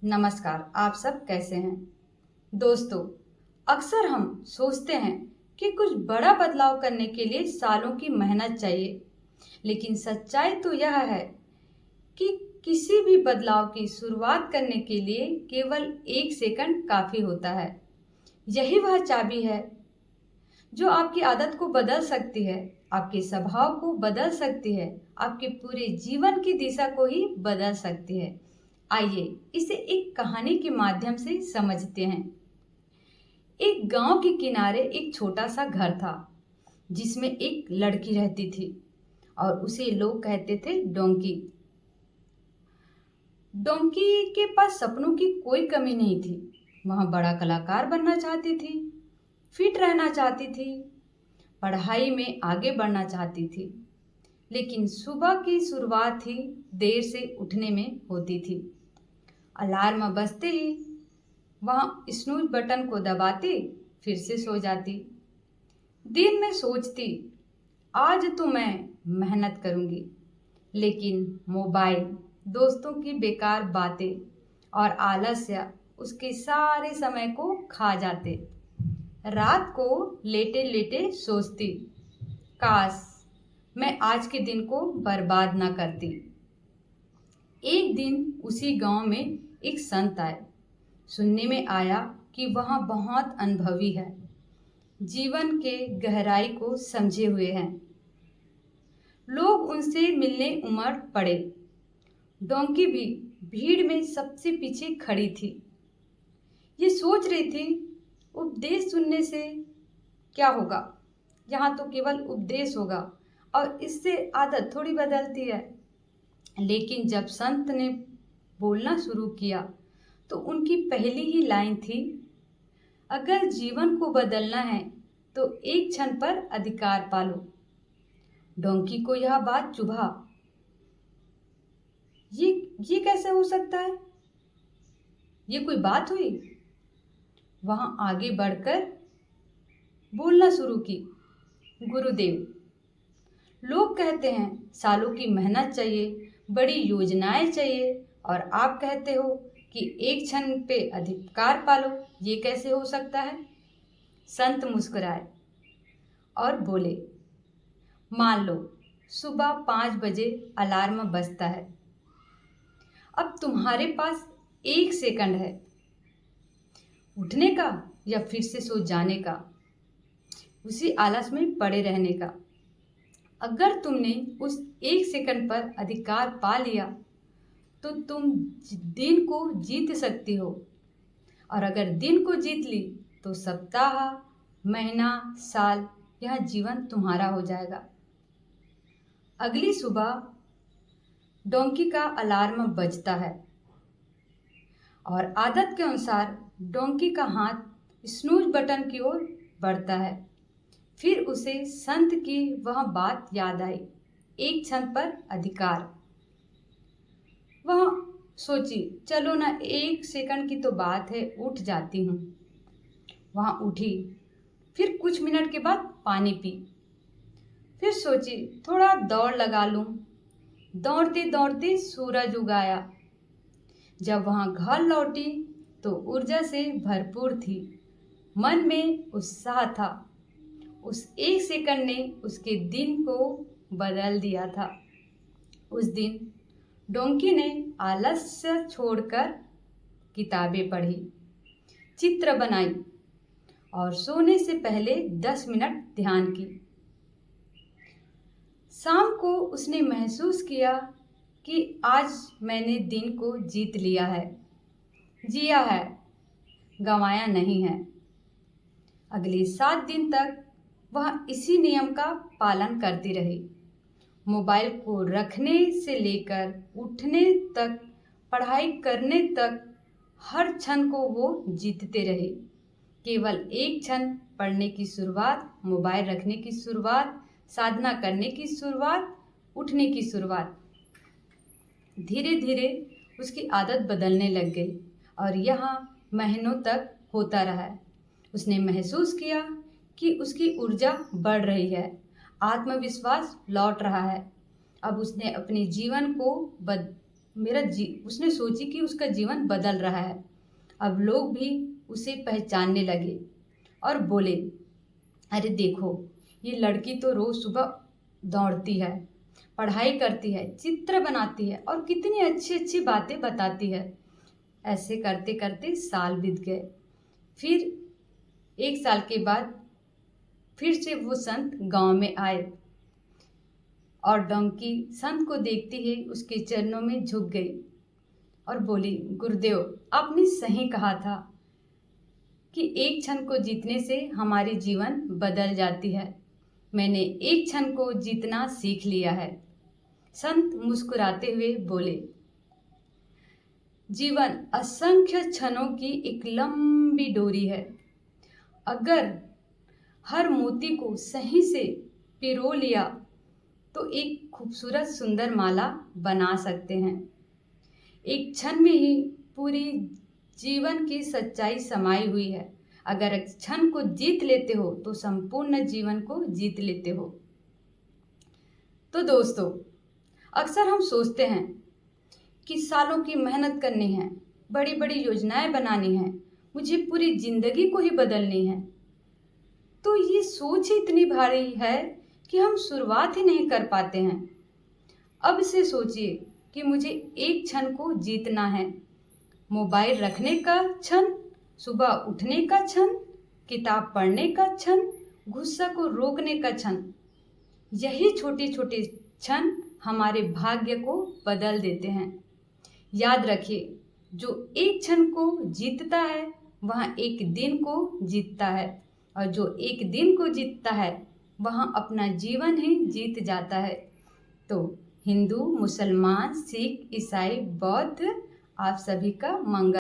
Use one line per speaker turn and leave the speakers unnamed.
नमस्कार। आप सब कैसे हैं? दोस्तों, अक्सर हम सोचते हैं कि कुछ बड़ा बदलाव करने के लिए सालों की मेहनत चाहिए, लेकिन सच्चाई तो यह है कि किसी भी बदलाव की शुरुआत करने के लिए केवल 1 सेकंड काफी होता है। यही वह चाबी है जो आपकी आदत को बदल सकती है, आपके स्वभाव को बदल सकती है, आपके पूरे जीवन की दिशा को ही बदल सकती है। आइए इसे एक कहानी के माध्यम से समझते हैं। एक गांव के किनारे एक छोटा सा घर था जिसमें एक लड़की रहती थी और उसे लोग कहते थे डोंकी। डोंकी के पास सपनों की कोई कमी नहीं थी। वह बड़ा कलाकार बनना चाहती थी, फिट रहना चाहती थी, पढ़ाई में आगे बढ़ना चाहती थी। लेकिन सुबह की शुरुआत ही देर से उठने में होती थी। अलार्म बजते ही वह स्नूज बटन को दबाती, फिर से सो जाती। दिन में सोचती, आज तो मैं मेहनत करूंगी, लेकिन मोबाइल, दोस्तों की बेकार बातें और आलस्य उसके सारे समय को खा जाते। रात को लेटे लेटे सोचती, काश मैं आज के दिन को बर्बाद ना करती। एक दिन उसी गांव में एक संत आए। सुनने में आया कि वह बहुत अनुभवी है, जीवन के गहराई को समझे हुए हैं। लोग उनसे मिलने उमड़ पड़े। डोंकी भी भीड़ में सबसे पीछे खड़ी थी। ये सोच रही थी, उपदेश सुनने से क्या होगा? यहाँ तो केवल उपदेश होगा और इससे आदत थोड़ी बदलती है। लेकिन जब संत ने बोलना शुरू किया तो उनकी पहली ही लाइन थी, अगर जीवन को बदलना है तो एक क्षण पर अधिकार पालो। डोंकी को यह बात चुभा। ये कैसे हो सकता है? ये कोई बात हुई? वहां आगे बढ़कर बोलना शुरू की, गुरुदेव, लोग कहते हैं सालों की मेहनत चाहिए, बड़ी योजनाएं चाहिए, और आप कहते हो कि एक क्षण पे अधिकार पालो। ये कैसे हो सकता है? संत मुस्कुराए और बोले, मान लो सुबह 5 बजे अलार्म बजता है। अब तुम्हारे पास 1 सेकंड है, उठने का या फिर से सो जाने का, उसी आलस में पड़े रहने का। अगर तुमने उस 1 सेकंड पर अधिकार पा लिया तो तुम दिन को जीत सकती हो, और अगर दिन को जीत ली तो सप्ताह, महीना, साल, यह जीवन तुम्हारा हो जाएगा। अगली सुबह डोंकी का अलार्म बजता है और आदत के अनुसार डोंकी का हाथ स्नूज बटन की ओर बढ़ता है। फिर उसे संत की वह बात याद आई, एक क्षण पर अधिकार। वह सोची, चलो ना, 1 सेकंड की तो बात है, उठ जाती हूँ। वहाँ उठी, फिर कुछ मिनट के बाद पानी पी। फिर सोची, थोड़ा दौड़ लगा लूँ। दौड़ते दौड़ते सूरज उगाया। जब वहाँ घर लौटी तो ऊर्जा से भरपूर थी, मन में उत्साह था। उस 1 सेकंड ने उसके दिन को बदल दिया था। उस दिन डोंकी ने आलस्य छोड़कर किताबें पढ़ी, चित्र बनाई और सोने से पहले 10 मिनट ध्यान की। शाम को उसने महसूस किया कि आज मैंने दिन को जीत लिया है, जिया है, गंवाया नहीं है। अगले 7 दिन तक वह इसी नियम का पालन करती रही। मोबाइल को रखने से लेकर उठने तक, पढ़ाई करने तक, हर क्षण को वो जीतते रहे। केवल एक क्षण, पढ़ने की शुरुआत, मोबाइल रखने की शुरुआत, साधना करने की शुरुआत, उठने की शुरुआत। धीरे धीरे उसकी आदत बदलने लग गई और यह महीनों तक होता रहा। उसने महसूस किया कि उसकी ऊर्जा बढ़ रही है, आत्मविश्वास लौट रहा है। अब उसने अपने जीवन को उसने सोची कि उसका जीवन बदल रहा है। अब लोग भी उसे पहचानने लगे और बोले, अरे देखो, ये लड़की तो रोज सुबह दौड़ती है, पढ़ाई करती है, चित्र बनाती है और कितनी अच्छी अच्छी बातें बताती है। ऐसे करते करते साल बीत गए। फिर 1 साल के बाद फिर से वो संत गांव में आए और डोंकी संत को देखते ही उसके चरणों में झुक गई और बोली, गुरुदेव, आपने सही कहा था कि एक क्षण को जीतने से हमारी जीवन बदल जाती है। मैंने एक क्षण को जीतना सीख लिया है। संत मुस्कुराते हुए बोले, जीवन असंख्य क्षणों की एक लंबी डोरी है। अगर हर मोती को सही से पिरो लिया तो एक खूबसूरत सुंदर माला बना सकते हैं। एक क्षण में ही पूरी जीवन की सच्चाई समाई हुई है। अगर एक क्षण को जीत लेते हो तो संपूर्ण जीवन को जीत लेते हो। तो दोस्तों, अक्सर हम सोचते हैं कि सालों की मेहनत करनी है, बड़ी बड़ी योजनाएं बनानी है, मुझे पूरी जिंदगी को ही बदलनी है। तो ये सोच ही इतनी भारी है कि हम शुरुआत ही नहीं कर पाते हैं। अब से सोचिए कि मुझे एक क्षण को जीतना है। मोबाइल रखने का क्षण, सुबह उठने का क्षण, किताब पढ़ने का क्षण, गुस्सा को रोकने का क्षण। यही छोटे छोटे क्षण हमारे भाग्य को बदल देते हैं। याद रखिए, जो एक क्षण को जीतता है वह एक दिन को जीतता है, और जो एक दिन को जीतता है वह अपना जीवन ही जीत जाता है। तो हिंदू, मुसलमान, सिख, ईसाई, बौद्ध, आप सभी का मंगल।